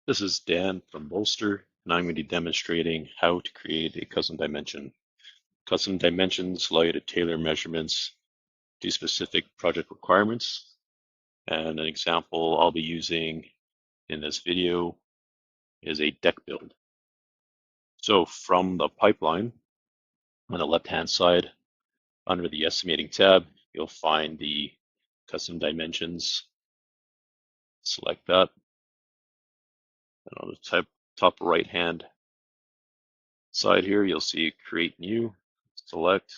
This is Dan from Bolster, and I'm going to be demonstrating how to create a custom dimension. Custom dimensions allow you to tailor measurements to specific project requirements. And an example I'll be using in this video is a deck build. So from the pipeline on the left-hand side, under the estimating tab, you'll find the custom dimensions. Select that. And on the top right-hand side here, you'll see create new, select.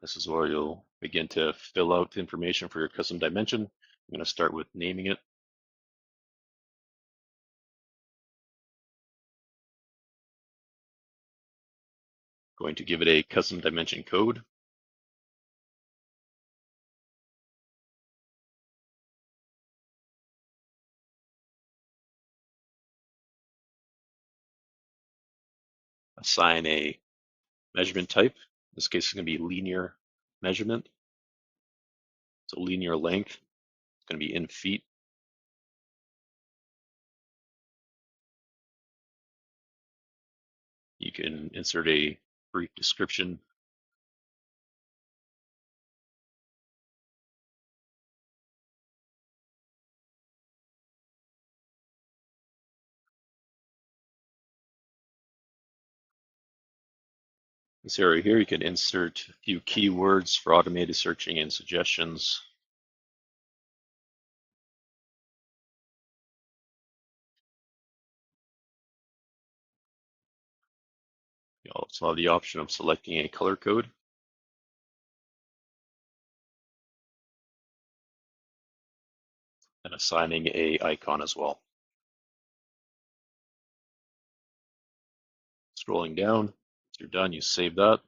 This is where you'll begin to fill out information for your custom dimension. I'm going to start with naming it. Going to give it a custom dimension code. Assign a measurement type. In this case, it's going to be linear measurement. So linear length. It's going to be in feet. You can insert a brief description. This area here, you can insert a few keywords for automated searching and suggestions. You also have the option of selecting a color code and assigning a icon as well. Scrolling down, once you're done, you save that.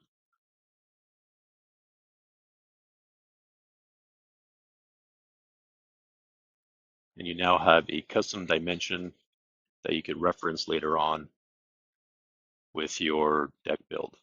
And you now have a custom dimension that you could reference later on with your deck build.